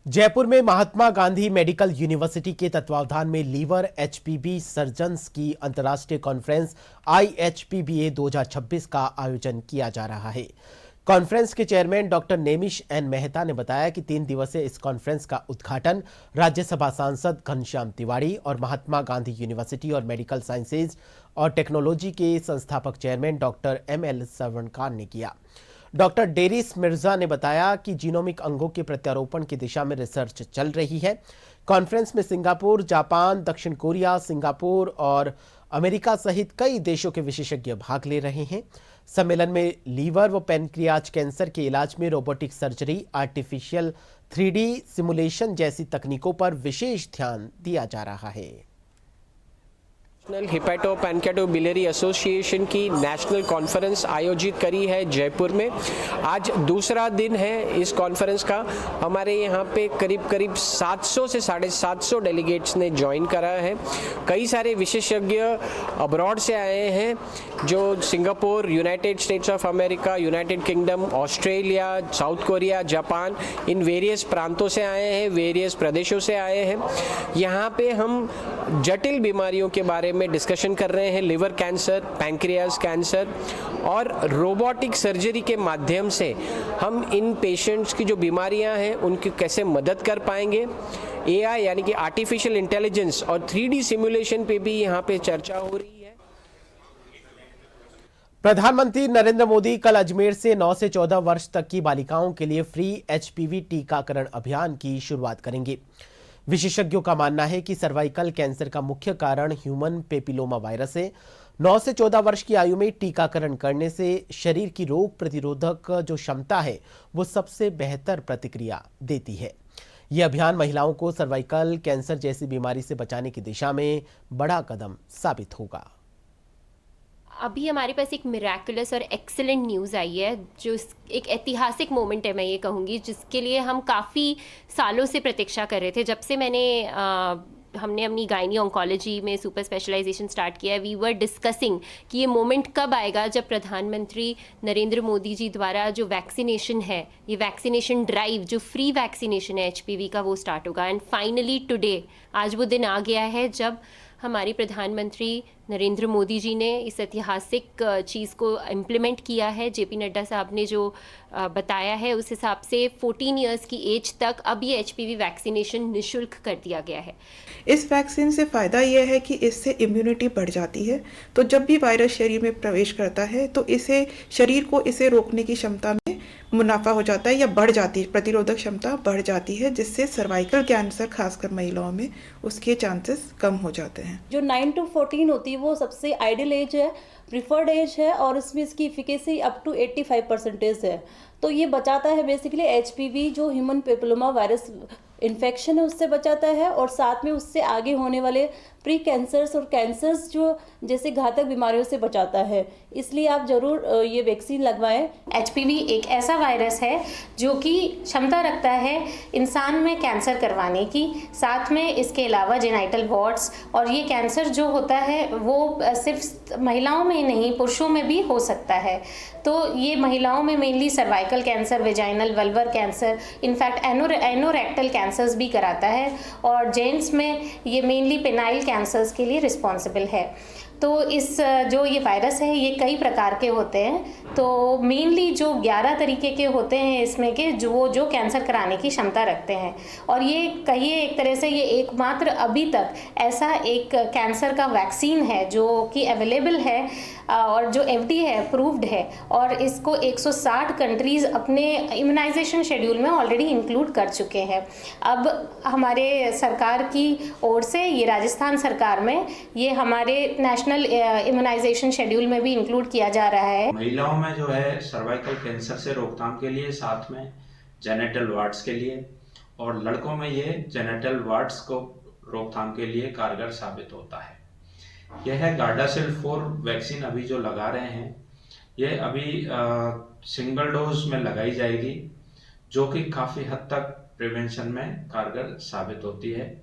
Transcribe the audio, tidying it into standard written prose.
जयपुर में Mahatma Gandhi medical university के तत्वावधान में लीवर एचपीवी सर्जन्स की अंतर्राष्ट्रीय कॉन्फ्रेंस IHPBA 2026 का आयोजन किया जा रहा है। कॉन्फ्रेंस के chairman doctor Nemish N Mehta ने बताया कि 3 दिवसीय इस कॉन्फ्रेंस का उद्घाटन राज्यसभा सांसद घनश्याम तिवारी और महात्मा गांधी यूनिवर्सिटी और मेडिकल साइंसेज और टेक्नोलॉजी के संस्थापक चेयरमैन डॉक्टर ML सवर्ण ने किया। डॉक्टर डेरिस मिर्जा ने बताया कि जीनोमिक अंगों के प्रत्यारोपण की दिशा में रिसर्च चल रही है। कॉन्फ्रेंस में सिंगापुर, जापान, दक्षिण कोरिया, सिंगापुर और अमेरिका सहित कई देशों के विशेषज्ञ भाग ले रहे हैं। सम्मेलन में लीवर व पैनक्रियाज कैंसर के इलाज में robotic surgery, artificial 3D simulation जैसी तकनीकों पर विशेष ध्यान दिया जा रहा है। नेशनल हिपैटो पैनक्रियाटोबिलियरी एसोसिएशन की नेशनल कॉन्फ्रेंस आयोजित करी है जयपुर में। आज दूसरा दिन है इस कॉन्फ्रेंस का। हमारे यहाँ पे करीब 700 से 750 डेलीगेट्स ने ज्वाइन करा है। कई सारे विशेषज्ञ अब्रॉड से आए हैं जो Singapore, United states of America, United kingdom, Australia, south Korea, Japan, in various प्रांतों से आए हैं, वेरियस प्रदेशों से आए हैं। यहाँ पे हम जटिल बीमारियों के बारे में डिस्कशन कर रहे हैं। लिवर कैंसर, पैंक्रियाज कैंसर और रोबोटिक सर्जरी के माध्यम से हम इन पेशेंट्स की जो बीमारियां हैं उनकी कैसे मदद कर पाएंगे। AI यानी कि आर्टिफिशियल इंटेलिजेंस और 3D सिमुलेशन पे भी यहाँ पे चर्चा हो रही है। प्रधानमंत्री नरेंद्र मोदी कल अजमेर से 9 से 14 वर्ष तक की बालिकाओं के लिए फ्री HPV टीकाकरण अभियान की शुरुआत करेंगे। विशेषज्ञों का मानना है कि सर्वाइकल कैंसर का मुख्य कारण ह्यूमन पेपिलोमा वायरस है। 9 से 14 वर्ष की आयु में टीकाकरण करने से शरीर की रोग प्रतिरोधक जो क्षमता है वो सबसे बेहतर प्रतिक्रिया देती है। यह अभियान महिलाओं को सर्वाइकल कैंसर जैसी बीमारी से बचाने की दिशा में बड़ा कदम साबित होगा। अभी हमारे पास एक मिराकुलस और एक्सीलेंट न्यूज़ आई है जो एक ऐतिहासिक मोमेंट है, मैं ये कहूँगी, जिसके लिए हम काफ़ी सालों से प्रतीक्षा कर रहे थे। जब से हमने अपनी गायनी ऑन्कोलॉजी में सुपर स्पेशलाइजेशन स्टार्ट किया है, वी वर डिस्कसिंग कि ये मोमेंट कब आएगा जब प्रधानमंत्री नरेंद्र मोदी जी द्वारा जो वैक्सीनेशन है, ये वैक्सीनेशन ड्राइव जो फ्री वैक्सीनेशन है HPV का, वो स्टार्ट होगा। एंड फाइनली टुडे, आज वो दिन आ गया है जब हमारी प्रधानमंत्री नरेंद्र मोदी जी ने इस ऐतिहासिक चीज़ को इम्प्लीमेंट किया है। JP नड्डा साहब ने जो बताया है उस हिसाब से 14 इयर्स की एज तक अब ये HPV वैक्सीनेशन निःशुल्क कर दिया गया है। इस वैक्सीन से फ़ायदा यह है कि इससे इम्यूनिटी बढ़ जाती है। तो जब भी वायरस शरीर में प्रवेश करता है तो शरीर को इसे रोकने की क्षमता में मुनाफा हो जाता है या बढ़ जाती है, प्रतिरोधक क्षमता बढ़ जाती है, जिससे सर्वाइकल कैंसर खासकर महिलाओं में उसके चांसेस कम हो जाते हैं। जो 9 to 14 होती है वो सबसे आइडियल एज है, प्रिफर्ड एज है और इसमें इसकी इफिकेसी अप टू 85% है। तो ये बचाता है बेसिकली HPV जो ह्यूमन पेपिलोमा वायरस इन्फेक्शन है उससे बचाता है और साथ में उससे आगे होने वाले प्री कैंसर्स और कैंसर्स जो जैसे घातक बीमारियों से बचाता है। इसलिए आप जरूर ये वैक्सीन लगवाएं। HPV एक ऐसा वायरस है जो कि क्षमता रखता है इंसान में कैंसर करवाने की, साथ में इसके अलावा जेनाइटल वॉर्ड्स, और ये कैंसर जो होता है वो सिर्फ महिलाओं में ही नहीं पुरुषों में भी हो सकता है। तो ये महिलाओं में mainly cervical cancer, vaginal vulvar cancer, in fact anorectal cancers भी कराता है, और जेंट्स में ये मेनली पेनाइल कैंसर्स के लिए रिस्पॉन्सिबल है। तो इस जो ये वायरस है ये कई प्रकार के होते हैं। तो मेनली जो 11 तरीके के होते हैं इसमें के जो कैंसर कराने की क्षमता रखते हैं, और ये कहिए एक तरह से ये एकमात्र अभी तक ऐसा एक कैंसर का वैक्सीन है जो कि अवेलेबल है और जो FDA है, अप्रूव्ड है, और इसको 160 कंट्रीज़ अपने इम्यूनाइजेशन शेड्यूल में ऑलरेडी इंक्लूड कर चुके हैं। अब हमारे सरकार की ओर से ये राजस्थान सरकार में ये हमारे नेशनल इम्यूनाइजेशन शेड्यूल में भी इंक्लूड किया जा रहा है। महिलाओं में जो है सर्वाइकल कैंसर से रोकथाम के लिए, साथ में जेनिटल वार्ड्स के लिए, और लड़कों में ये जेनिटल वार्ड्स को रोकथाम के लिए कारगर साबित होता है। यह है गार्डासिल 4 वैक्सीन अभी जो लगा रहे हैं, ये अभी सिंगल डोज में लगाई जाएगी जो कि काफ़ी हद तक प्रिवेंशन में कारगर साबित होती है।